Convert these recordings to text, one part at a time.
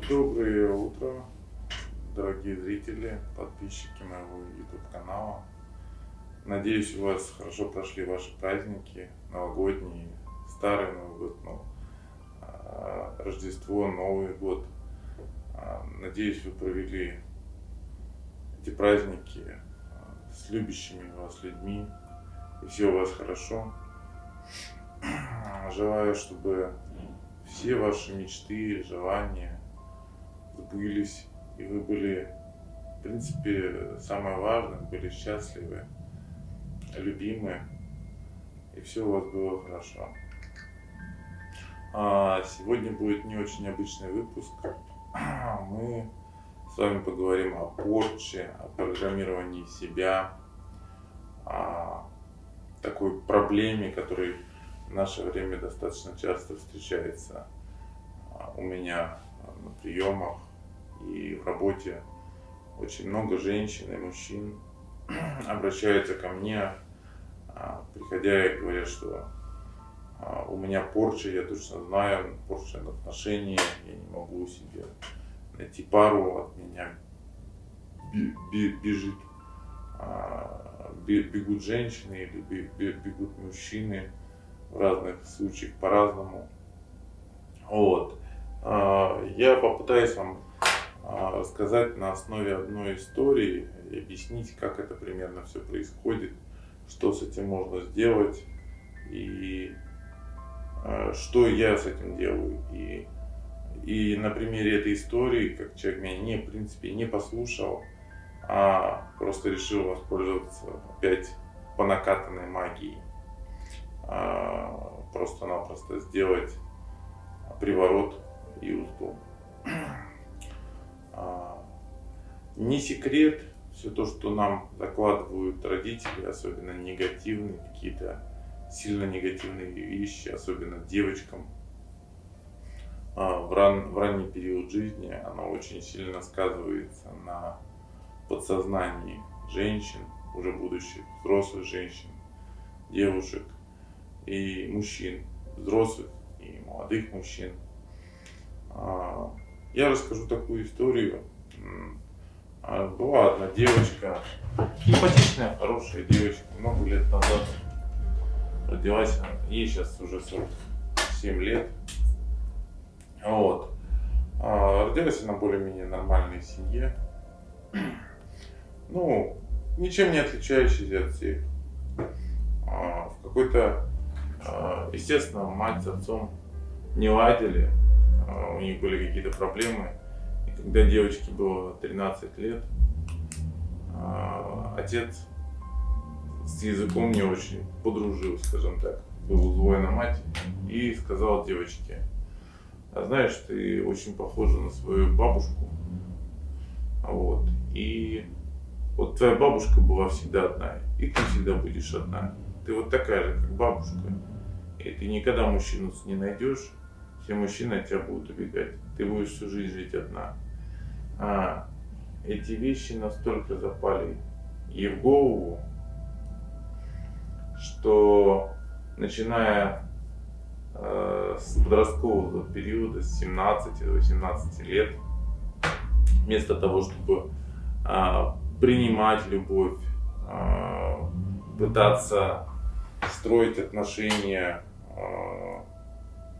Доброе утро, дорогие зрители, подписчики моего YouTube канала. Надеюсь, у вас хорошо прошли ваши праздники, новогодние, старый Новый год, Рождество, Новый год. Надеюсь, вы провели эти праздники с любящими вас людьми, и все у вас хорошо. Желаю, чтобы все ваши мечты, желания сбылись, и вы были, в принципе, самое важное, были счастливы, любимы, и все у вас было хорошо. Сегодня будет не очень обычный выпуск. Мы с вами поговорим о порче, о программировании себя, о такой проблеме, которая в наше время достаточно часто встречается у меня на приемах и в работе. Очень много женщин и мужчин обращаются ко мне, приходя и говорят, что у меня порча, я точно знаю, порча на отношения, я не могу себе найти пару, от меня бегут женщины или бегут мужчины, в разных случаях по-разному. Вот. Я попытаюсь вам рассказать на основе одной истории и объяснить, как это примерно все происходит, что с этим можно сделать и что я с этим делаю. И на примере этой истории, как человек меня в принципе не послушал, а просто решил воспользоваться опять по накатанной магией, просто-напросто сделать приворот и узду. Не секрет, все то, что нам закладывают родители, особенно негативные, какие-то сильно негативные вещи, особенно девочкам, в ранний период жизни, оно очень сильно сказывается на подсознании женщин, уже будущих взрослых женщин, девушек и мужчин, взрослых и молодых мужчин. Я расскажу такую историю. Была одна девочка, симпатичная, хорошая девочка, много лет назад родилась, ей сейчас уже 47 лет. Вот. Родилась она более-менее нормальной семье. Ну, ничем не отличающейся от всех. В какой-то, естественно, мать с отцом не ладили, у них были какие-то проблемы. И когда девочке было 13 лет, отец с языком не очень подружил, скажем так, был злой на мать и сказал девочке: знаешь, ты очень похожа на свою бабушку, вот, и вот твоя бабушка была всегда одна, и ты всегда будешь одна. Ты вот такая же, как бабушка, и ты никогда мужчину не найдешь, все мужчины от тебя будут убегать, ты будешь всю жизнь жить одна. Эти вещи настолько запали ей в голову, что начиная с подросткового периода, с 17-18 лет, вместо того, чтобы принимать любовь, пытаться строить отношения,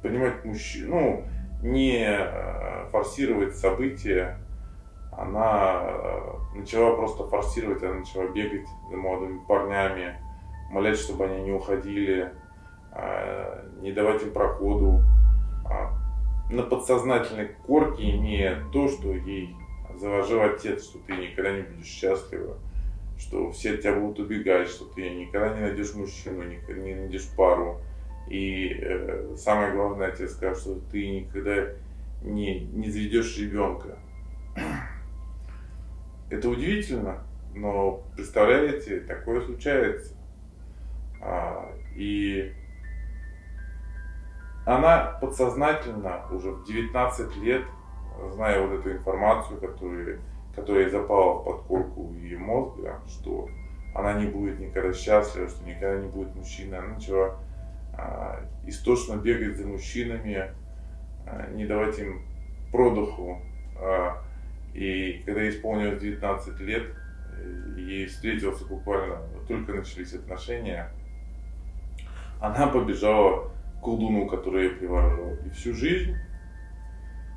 принимать мужчину, не форсировать события, она начала просто форсировать, она начала бегать за молодыми парнями, молять, чтобы они не уходили, не давать им проходу, на подсознательной корке имея то, что ей заложил отец, что ты никогда не будешь счастлива, что все от тебя будут убегать, что ты никогда не найдешь мужчину, никогда не найдешь пару. И самое главное, отец сказал, что ты никогда не заведешь ребенка. Это удивительно, но представляете, такое случается. И она подсознательно уже в 19 лет, зная вот эту информацию, которая запала в подкорку ее мозга, что она не будет никогда счастлива, что никогда не будет мужчины, она начала истошно бегать за мужчинами, не давать им продыху И когда ей исполнилось 19 лет, ей встретился буквально, только начались отношения, она побежала к колдуну, который ее приворожил. И всю жизнь,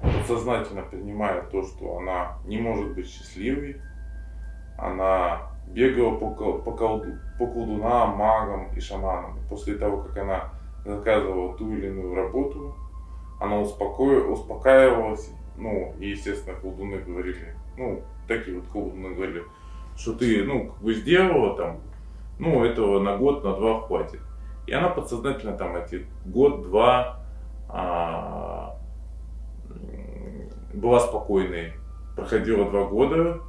подсознательно принимая то, что она не может быть счастливой, она бегала по колдунам, магам и шаманам. После того, как она заказывала ту или иную работу, она успокаивалась. Ну, и, естественно, колдуны говорили, ну, такие вот колдуны говорили, что ты, ну, как бы сделала там, ну, этого на год, на два хватит. И она подсознательно там эти год-два была спокойной. Проходило 2 года,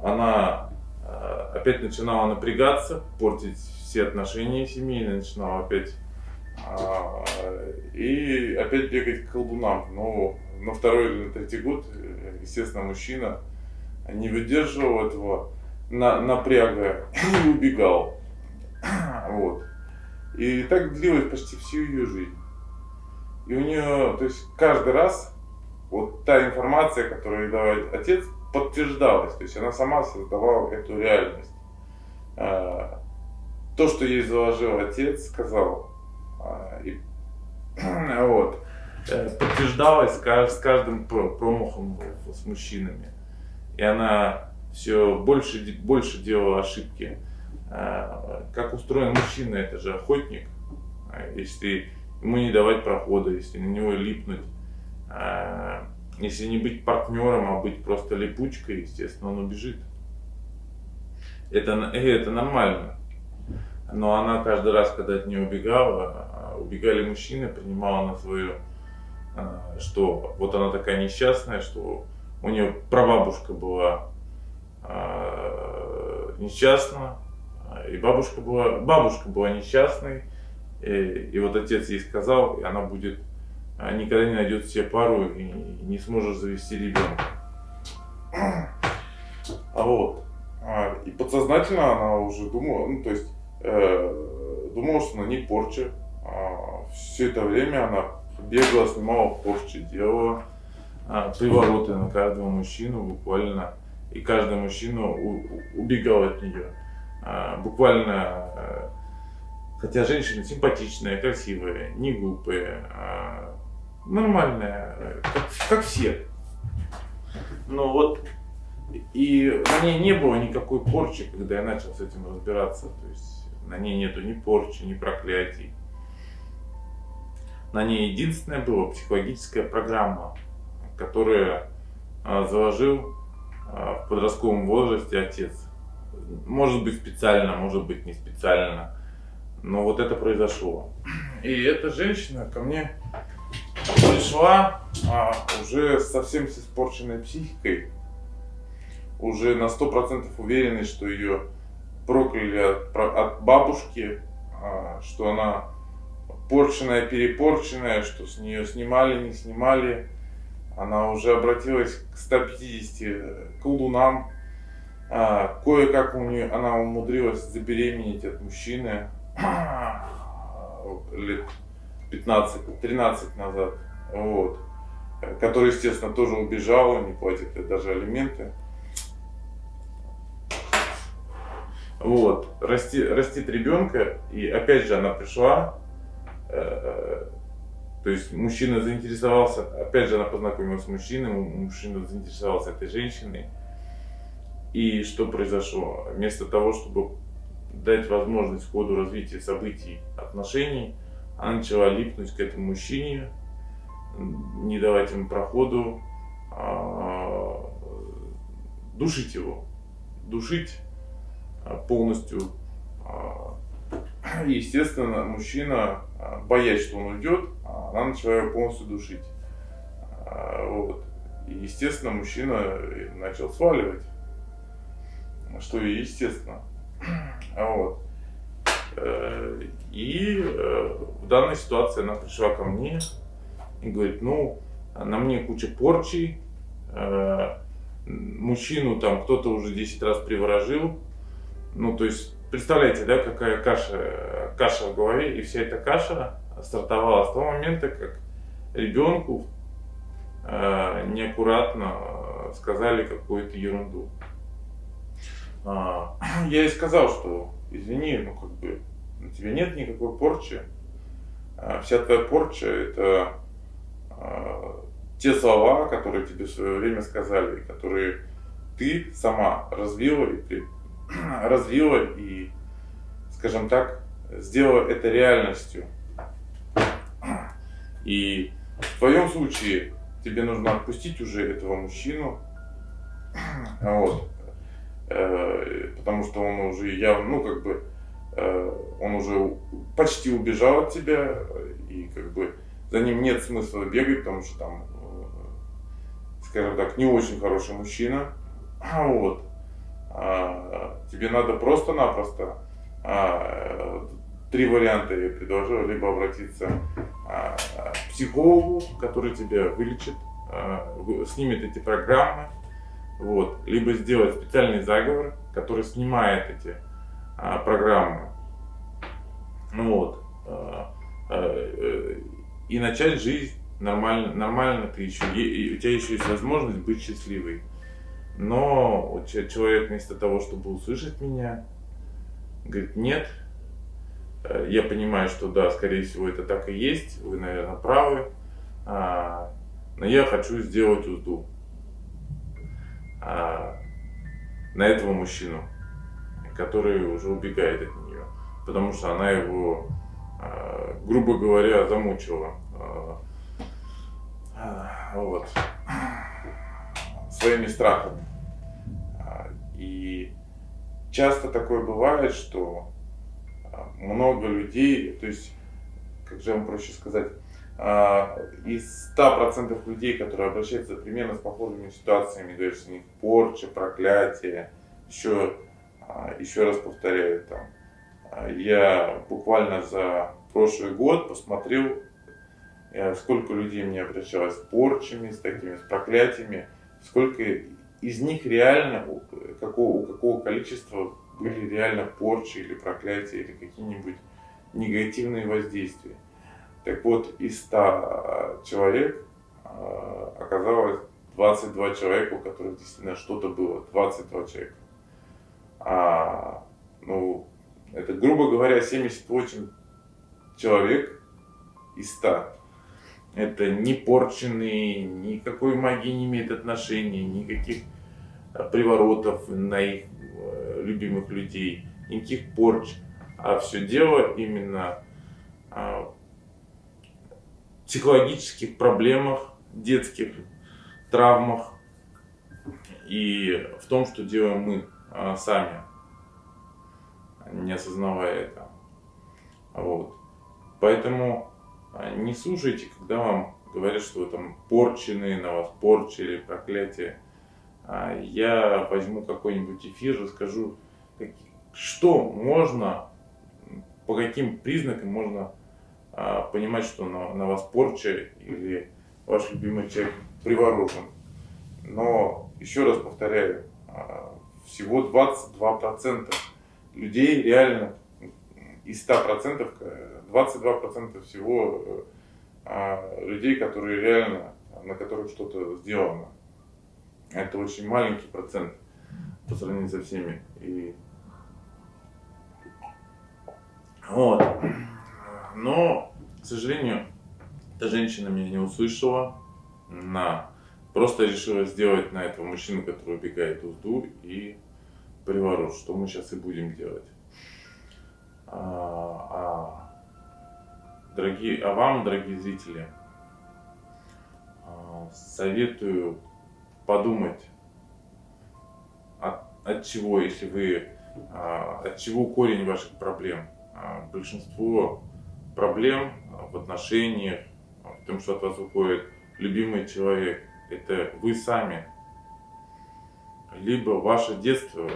она опять начинала напрягаться, портить все отношения семейные, начинала опять и опять бегать к колдунам. Но на 2-й или на 3-й год, естественно, мужчина не выдерживал этого напряга и убегал. Вот. И так длилось почти всю ее жизнь. И у нее, то есть каждый раз вот та информация, которую ей давал отец, подтверждалась. То есть она сама создавала эту реальность. То, что ей заложил отец, сказал, вот, подтверждалось с каждым промахом с мужчинами. И она все больше делала ошибки. Как устроен мужчина, это же охотник. Если ему не давать прохода, если на него липнуть, если не быть партнером, а быть просто липучкой, естественно, он убежит. Это нормально. Но она каждый раз, когда от нее убегали мужчины, принимала на свое, что вот она такая несчастная, что у нее прабабушка была несчастна, и бабушка была несчастной, и вот отец ей сказал, и она будет никогда не найдет себе пару и не сможет завести ребенка. И подсознательно она уже думала, ну то есть думала, что на ней порча. Все это время она бегала, снимала порчи, делала привороты на каждого мужчину буквально, и каждый мужчина убегал от нее. Буквально, хотя женщины симпатичные, красивые, не глупые, нормальные, как все. Но вот и на ней не было никакой порчи, когда я начал с этим разбираться. То есть на ней нету ни порчи, ни проклятий. На ней единственная была психологическая программа, которую заложил в подростковом возрасте отец. Может быть специально, может быть не специально. Но вот это произошло. И эта женщина ко мне пришла уже совсем с испорченной психикой, уже на 100% уверенной, что ее прокляли от бабушки, что она порченная, перепорченная, что с нее снимали, не снимали. Она уже обратилась к 150 колдунам. Кое-как она умудрилась забеременеть от мужчины лет 15-13 назад, вот, который, естественно, тоже убежал, не платит даже алименты. Вот, растит ребенка, и опять же она пришла, то есть мужчина заинтересовался, опять же она познакомилась с мужчиной, мужчина заинтересовался этой женщиной. И что произошло? Вместо того, чтобы дать возможность ходу развития событий, отношений, она начала липнуть к этому мужчине, не давать ему проходу, душить его, душить полностью. И, естественно, мужчина, боясь, что он уйдет, она начала его полностью душить. Вот. И, естественно, мужчина начал сваливать, что и естественно. Вот. И в данной ситуации она пришла ко мне и говорит, ну, на мне куча порчи, мужчину там кто-то уже 10 раз приворожил. Ну, то есть, представляете, да, какая каша в голове, и вся эта каша стартовала с того момента, как ребенку неаккуратно сказали какую-то ерунду. Я ей сказал, что извини, ну как бы на тебе нет никакой порчи. Вся твоя порча — это те слова, которые тебе в свое время сказали, которые ты сама развила и, скажем так, сделала это реальностью. И в твоем случае тебе нужно отпустить уже этого мужчину, вот, потому что он уже явно, ну как бы, он уже почти убежал от тебя, и как бы за ним нет смысла бегать, потому что там, скажем так, не очень хороший мужчина. Вот. Тебе надо просто-напросто 3 варианта я предложил: либо обратиться к психологу, который тебя вылечит, снимет эти программы, вот, либо сделать специальный заговор, который снимает эти программы, ну вот, и начать жизнь нормально, ты еще, у тебя еще есть возможность быть счастливой. Но человек вместо того, чтобы услышать меня, говорит: нет, я понимаю, что да, скорее всего это так и есть, вы, наверное, правы, но я хочу сделать узду на этого мужчину, который уже убегает от нее, потому что она его, грубо говоря, замучила, вот, своими страхами. И часто такое бывает, что много людей, то есть, как же вам проще сказать, из 100% людей, которые обращаются примерно с похожими ситуациями, говорят, что у них порча, проклятие, еще раз повторяю, там, я буквально за прошлый год посмотрел, сколько людей мне обращалось с порчами, с такими, с проклятиями, сколько из них реально, у какого количества были реально порчи или проклятия, или какие-нибудь негативные воздействия. Так вот, из 100 человек оказалось 22 человека, у которых действительно что-то было. 22 человека. Ну, это, грубо говоря, 78 человек из 100. Это не порченные, никакой магии не имеет отношения, никаких приворотов на их любимых людей, никаких порч. А все дело именно в психологических проблемах, детских травмах и в том, что делаем мы сами, не осознавая это. Вот. Поэтому не слушайте, когда вам говорят, что вы там порчены, на вас порчили, проклятие. Я возьму какой-нибудь эфир, расскажу, что можно, по каким признакам можно понимать, что на вас порча или ваш любимый человек приворожен. Но, еще раз повторяю, всего 22% людей реально, из 100%, 22% всего людей, которые реально, на которых что-то сделано. Это очень маленький процент по сравнению со всеми. Вот. Но, к сожалению, эта женщина меня не услышала. Она просто решила сделать на этого мужчину, который убегает, узду и приворот, что мы сейчас и будем делать. Вам, дорогие зрители, советую подумать, от чего, если вы, от чего корень ваших проблем. Большинство проблем в отношениях, в том, что от вас уходит любимый человек, это вы сами. Либо ваше детство,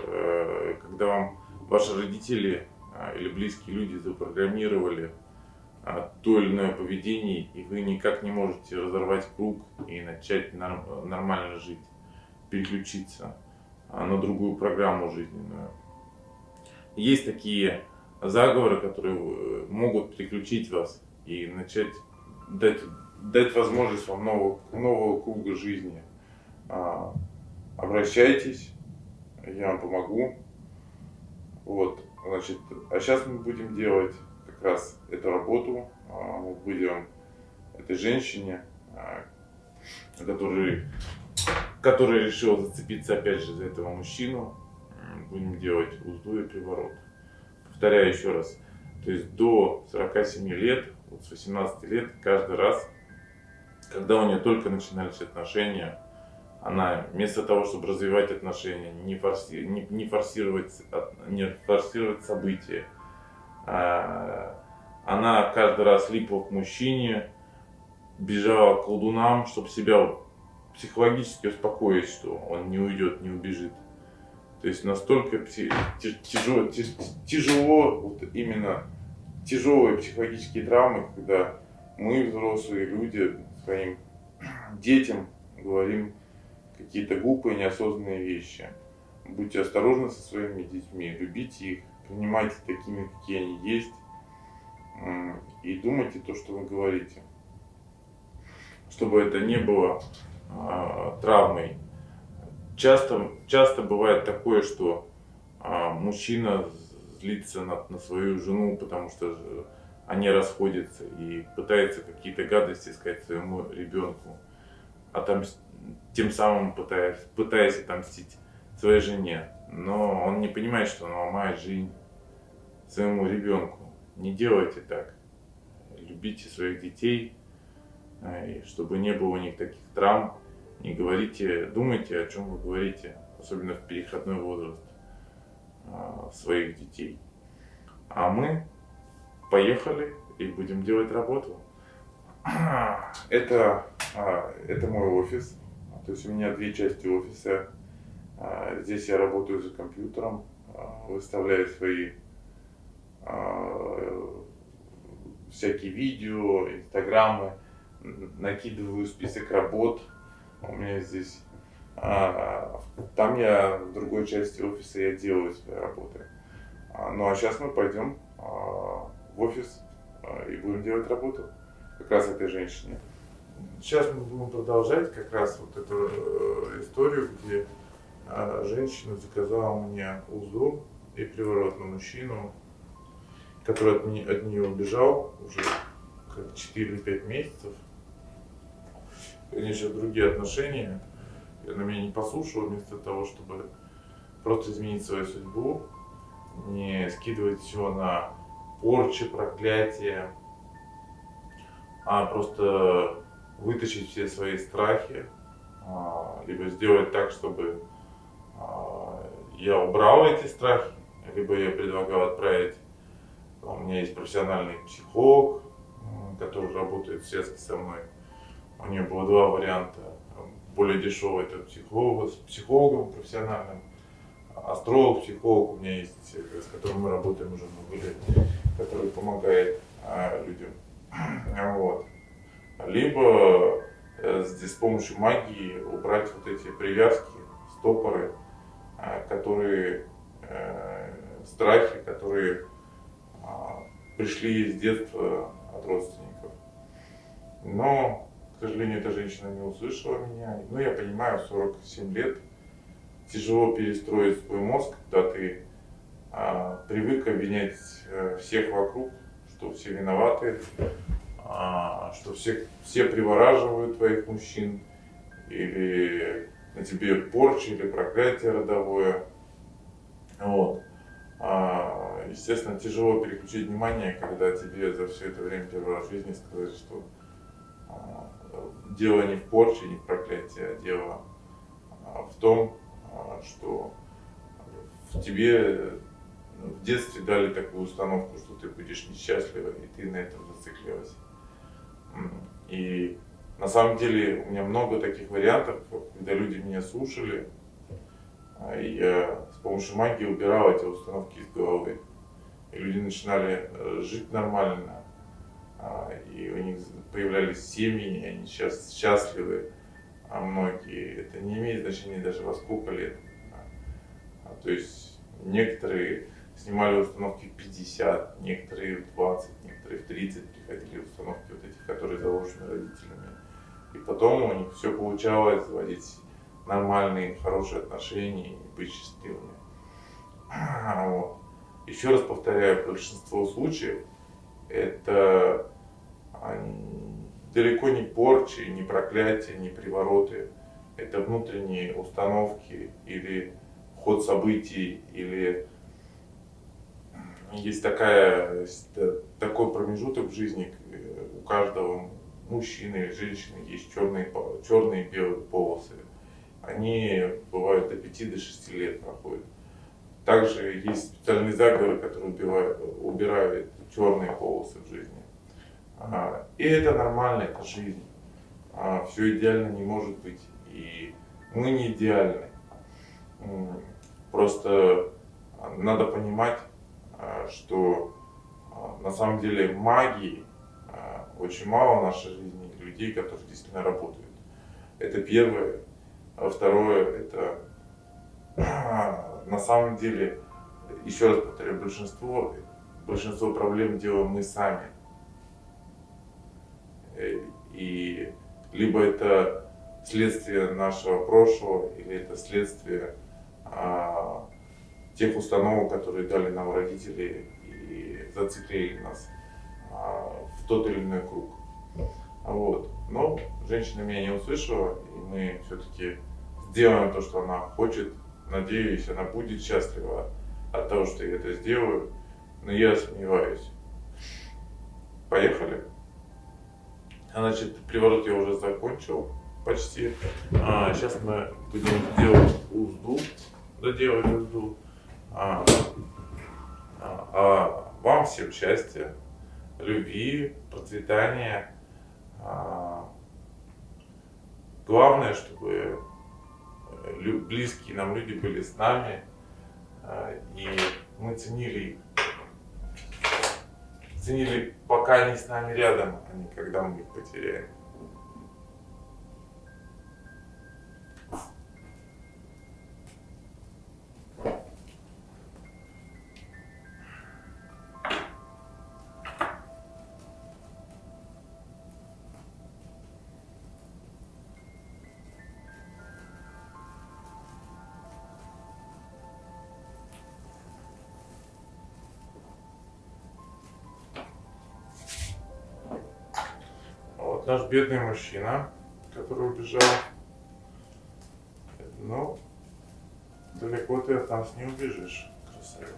когда вам ваши родители или близкие люди запрограммировали то или иное поведение, и вы никак не можете разорвать круг и начать нормально жить, переключиться на другую программу жизненную. Есть такие заговоры, которые могут переключить вас и начать дать дать возможность вам нового круга жизни. Обращайтесь, я вам помогу. Вот, значит, а сейчас мы будем делать как раз эту работу. Мы будем этой женщине, который решил зацепиться опять же за этого мужчину, будем делать узду и приворот. Повторяю еще раз, то есть до 47 лет, вот с 18 лет, каждый раз, когда у нее только начинались отношения, она вместо того, чтобы развивать отношения, не форсировать события, она каждый раз липла к мужчине, бежала к колдунам, чтобы себя психологически успокоить, что он не уйдет, не убежит. То есть настолько тяжело, вот именно тяжелые психологические травмы, когда мы, взрослые люди, своим детям говорим какие-то глупые, неосознанные вещи. Будьте осторожны со своими детьми, любите их, принимайте такими, какие они есть, и думайте то, что вы говорите. Чтобы это не было травмой. Часто бывает такое, что мужчина злится на свою жену, потому что они расходятся и пытается какие-то гадости сказать своему ребенку, тем самым пытаясь отомстить своей жене. Но он не понимает, что он ломает жизнь своему ребенку. Не делайте так. Любите своих детей, и чтобы не было у них таких травм. Не говорите, думайте, о чем вы говорите, особенно в переходной возраст своих детей. А мы поехали и будем делать работу. Это мой офис. То есть у меня две части офиса. Здесь я работаю за компьютером, выставляю свои всякие видео, инстаграмы, накидываю список работ. У меня здесь, там я в другой части офиса я делаю свои работы. Ну а сейчас мы пойдем в офис и будем делать работу как раз этой женщине. Сейчас мы будем продолжать как раз вот эту историю, где женщина заказала мне узду и приворот на мужчину, который от нее убежал уже 4-5 месяцев. Конечно, другие отношения. И она меня не послушала, вместо того, чтобы просто изменить свою судьбу, не скидывать все на порчи, проклятия, а просто вытащить все свои страхи, либо сделать так, чтобы я убрал эти страхи, либо я предлагал отправить. У меня есть профессиональный психолог, который работает в связке со мной. У нее было два варианта. Более дешевый — это психолог, с психологом профессиональным. Астролог, психолог у меня есть, с которым мы работаем уже много лет, который помогает людям. Вот. Либо здесь с помощью магии убрать вот эти привязки, стопоры, которые страхи, которые пришли с детства от родственников. Но, к сожалению, эта женщина не услышала меня. Но я понимаю, в 47 лет тяжело перестроить свой мозг, когда ты привык обвинять всех вокруг, что все виноваты, что все привораживают твоих мужчин, или на тебе порча или проклятие родовое. Вот. Естественно, тяжело переключить внимание, когда тебе за все это время первый раз в жизни сказали, что дело не в порче, не в проклятии, а дело в том, что в тебе в детстве дали такую установку, что ты будешь несчастлива, и ты на этом зациклилась. И на самом деле у меня много таких вариантов, когда люди меня слушали, и я с помощью магии убирал эти установки из головы. И люди начинали жить нормально, и у них появлялись семьи, и они сейчас счастливы, а многие. Это не имеет значения даже во сколько лет. То есть некоторые снимали установки в 50, некоторые в 20, некоторые в 30 приходили установки вот эти, которые заложены хорошими родителями. И потом у них все получалось заводить нормальные, хорошие отношения и быть счастливыми. Вот. Еще раз повторяю, большинство случаев это далеко не порчи, не проклятия, не привороты. Это внутренние установки или ход событий, или есть такой промежуток в жизни у каждого мужчины или женщины, есть черные и белые полосы. Они бывают до 5-6 лет проходят. Также есть специальные заговоры, которые убирают черные полосы в жизни. И это нормально, это жизнь. Все идеально не может быть. И мы не идеальны. Просто надо понимать, что на самом деле магии очень мало в нашей жизни, людей, которые действительно работают. Это первое. А второе, это на самом деле, еще раз повторяю, большинство проблем делаем мы сами. И либо это следствие нашего прошлого, или это следствие тех установок, которые дали нам родители и зациклили нас в тот или иной круг. Вот. Но женщина меня не услышала, и мы все-таки сделаем то, что она хочет. Надеюсь, она будет счастлива от того, что я это сделаю, но я сомневаюсь. Поехали. Значит, приворот я уже закончил почти. Сейчас мы будем делать узду, доделать узду. Вам всем счастья, любви, процветания. Главное, чтобы близкие нам люди были с нами, и мы ценили их, пока они с нами рядом, а не когда мы их потеряем. Вот наш бедный мужчина, который убежал. Но далеко ты от нас не убежишь, красавец.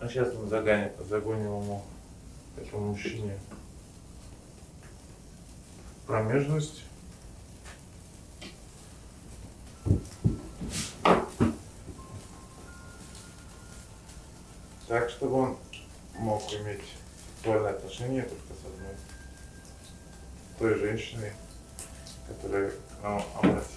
А сейчас мы загоним ему, этому мужчине, промежность. Так, чтобы он мог иметь сексуальные отношения только с одной, той женщиной, которая к нам обратилась.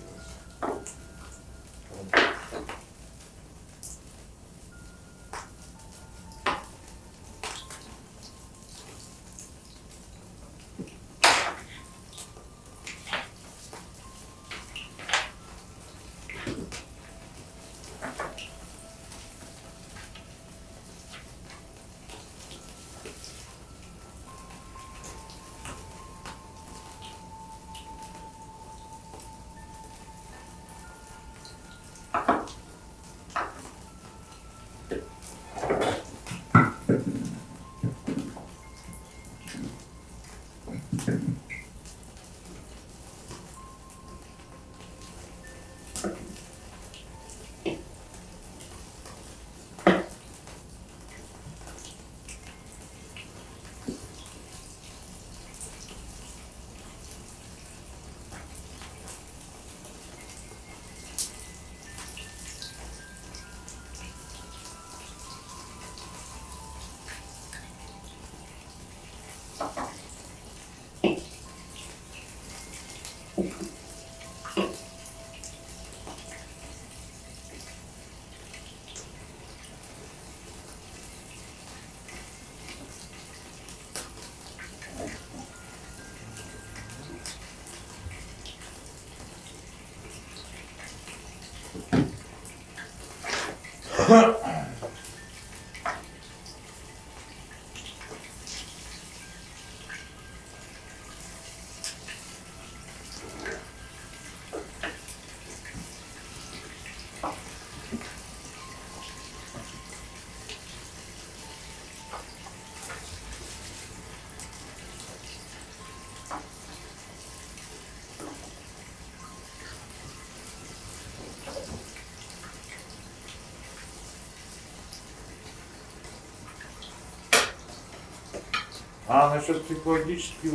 А насчет психологических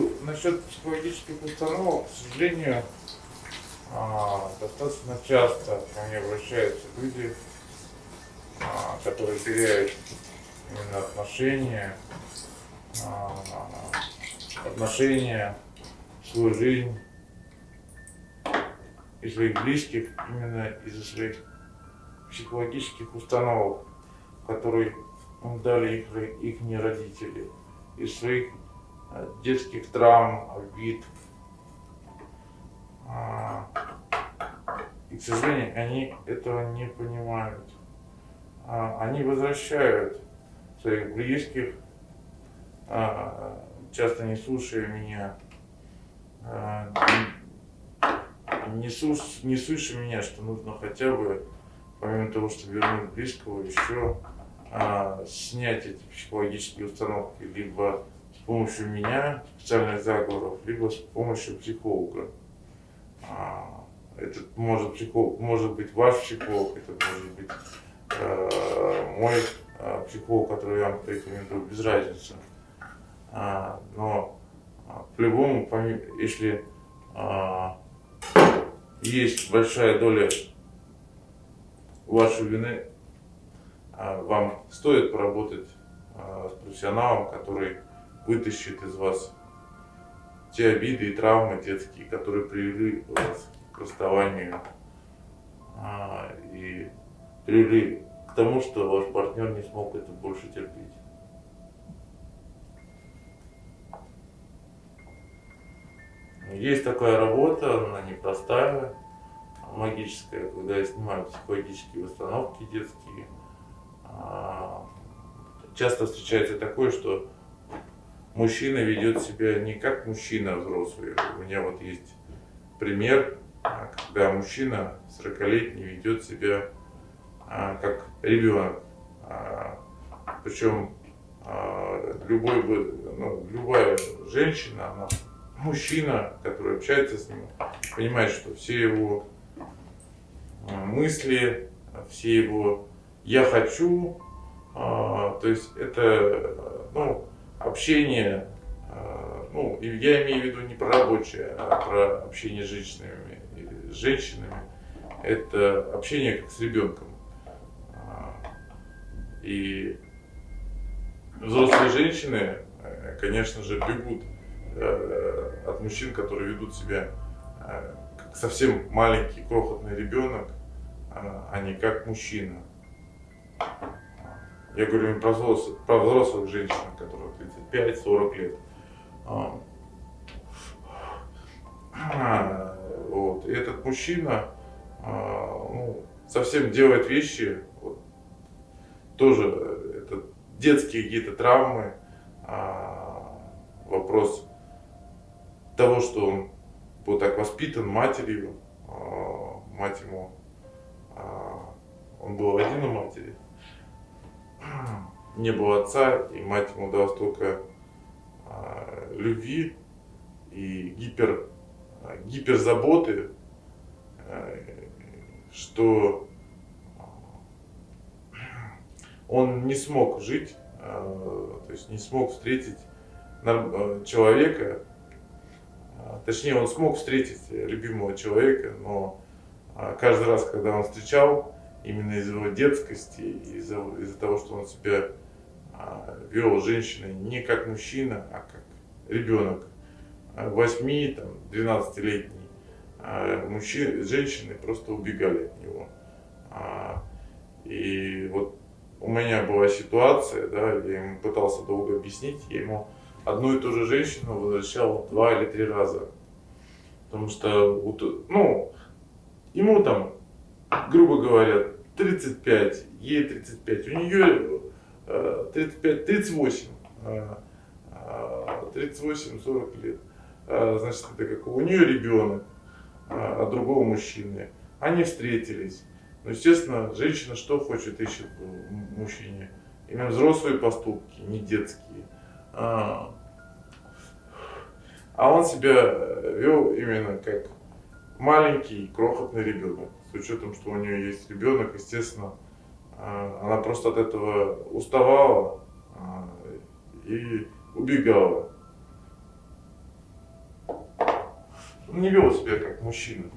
установок, к сожалению, достаточно часто ко мне обращаются люди, которые теряют именно отношения, свою жизнь и своих близких именно из-за своих психологических установок, которые им дали их не родители, из своих детских травм, обид. И, к сожалению, они этого не понимают. Они возвращают своих близких, часто не слушая меня, не слыша меня, что нужно хотя бы, помимо того, что вернуть близкого, еще снять эти психологические установки либо с помощью меня, специальных заговоров, либо с помощью психолога. Это может быть ваш психолог, это может быть мой психолог, который я вам порекомендую, без разницы. Но по-любому, если есть большая доля вашей вины, вам стоит поработать с профессионалом, который вытащит из вас те обиды и травмы детские, которые привели вас к расставанию и привели к тому, что ваш партнер не смог это больше терпеть. Есть такая работа, она непростая, магическая, когда я снимаю психологические установки детские. Часто встречается такое, что мужчина ведет себя не как мужчина взрослый. У меня вот есть пример, когда мужчина 40-летний ведет себя как ребенок. Причем любая женщина, мужчина, который общается с ним, понимает, что все его мысли, все его «я хочу», то есть это общение, и я имею в виду не про рабочее, а про общение с женщинами, это общение как с ребенком. И взрослые женщины, конечно же, бегут от мужчин, которые ведут себя как совсем маленький, крохотный ребенок, а не как мужчина. Я говорю не про взрослых женщин, которым 35-40 лет. Вот. И этот мужчина совсем делает вещи, тоже это детские какие-то травмы, вопрос того, что он был так воспитан матерью, мать ему, он был один у матери, не было отца, и мать ему дала столько любви и гиперзаботы, что он не смог жить, то есть не смог встретить человека, точнее он смог встретить любимого человека, но каждый раз, когда он встречал, именно из его детскости, из-за того, что он себя вел с женщиной не как мужчина, а как ребенок, 8-12-летний, женщины просто убегали от него. И вот у меня была ситуация, да, я ему пытался долго объяснить, я ему одну и ту же женщину возвращал 2 или 3 раза. Потому что, ему там, грубо говоря, 35, ей 35, у нее 35, 38, 38-40 лет. Значит, это как у нее ребенок от другого мужчины. Они встретились. Но, естественно, женщина что хочет, ищет в мужчине? Именно взрослые поступки, не детские. А он себя вел именно как маленький, крохотный ребенок. С учетом, что у нее есть ребенок, естественно, она просто от этого уставала и убегала. Не вел себя как мужчина.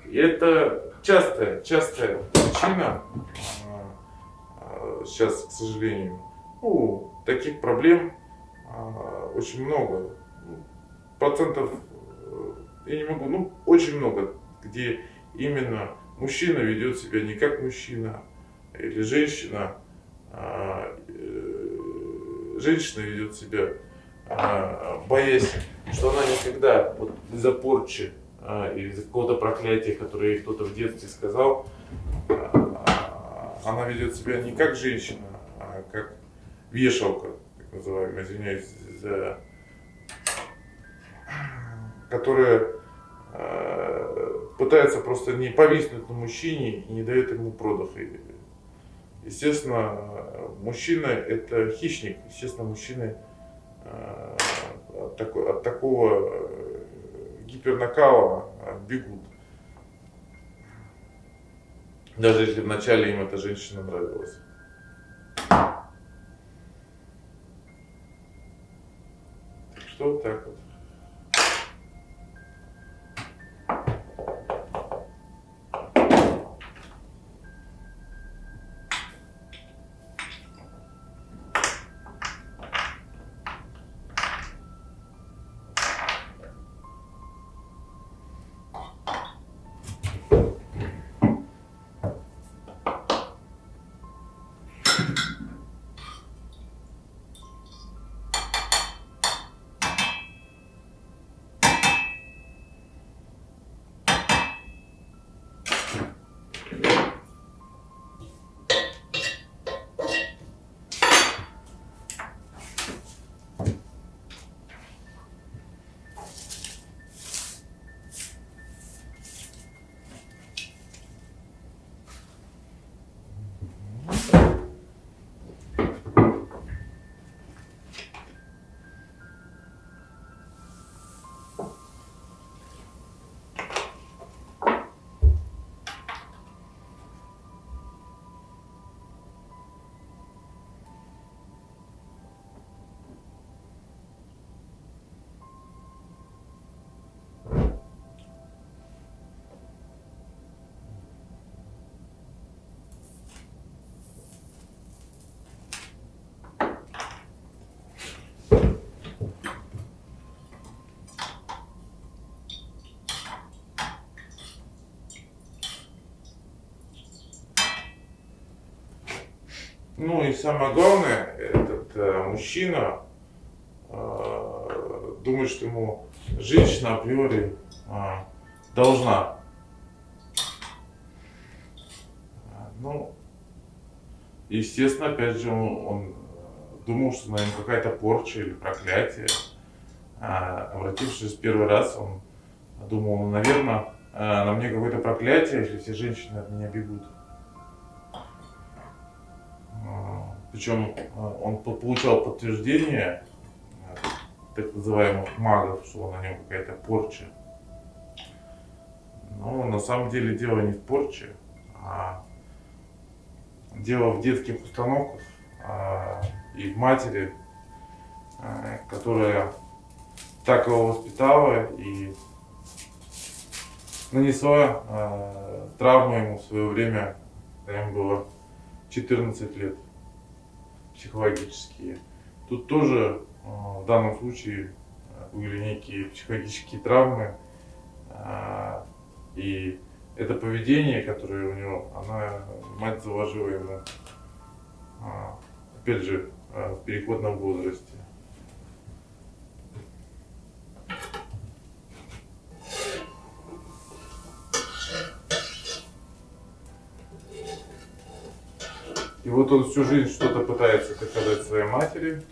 И это частая причина сейчас, к сожалению. Ну, таких проблем очень много. Процентов, я не могу, ну, очень много, где именно мужчина ведет себя не как мужчина, или женщина ведет себя, боясь, что она никогда вот из-за порчи или из-за какого-то проклятия, которое ей кто-то в детстве сказал, она ведет себя не как женщина, а как вешалка, так называемая, извиняюсь, которая пытается просто не повиснуть на мужчине и не дает ему продыха. Естественно, мужчина это хищник, естественно, мужчины от такого гипернакала бегут. Даже если вначале им эта женщина нравилась. Так что вот так вот. Ну и самое главное, этот мужчина думает, что ему женщина априори должна. Ну, естественно, опять же, он думал, что, наверное, какая-то порча или проклятие. Обратившись первый раз, он думал, ну, наверное, на мне какое-то проклятие, если все женщины от меня бегут. Причем он получал подтверждение так называемых магов, что на нем какая-то порча. Но на самом деле дело не в порче, а дело в детских установках и в матери, которая так его воспитала и нанесла травму ему в свое время, когда ему было 14 лет, психологические. Тут тоже в данном случае были некие психологические травмы, и это поведение, которое у него, мать заложила ему, опять же, в переходном возрасте. вот он всю жизнь что-то пытается доказать своей матери.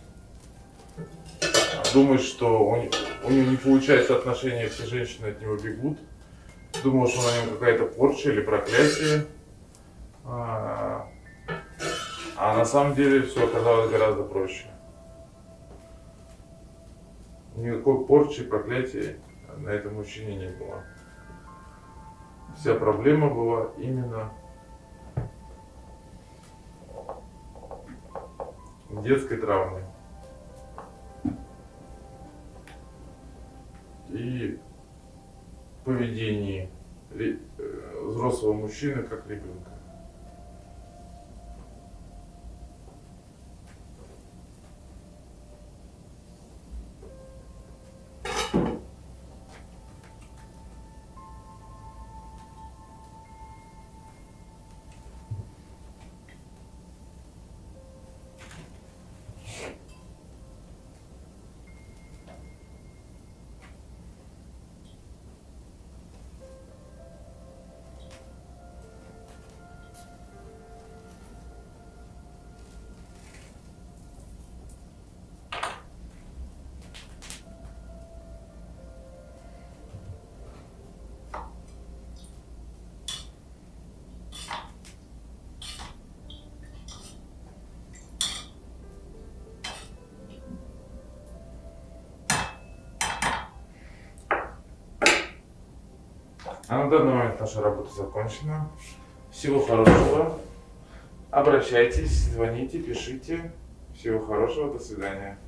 Думает, что у него не получается отношения, все женщины от него бегут. Думал, что на нем какая-то порча или проклятие. А на самом деле все оказалось гораздо проще. Никакой порчи, проклятия на этом мужчине не было. Вся проблема была именно в детской травме. И поведении взрослого мужчины как ребенка. А на данный момент наша работа закончена. Всего хорошего. Обращайтесь, звоните, пишите. Всего хорошего, до свидания.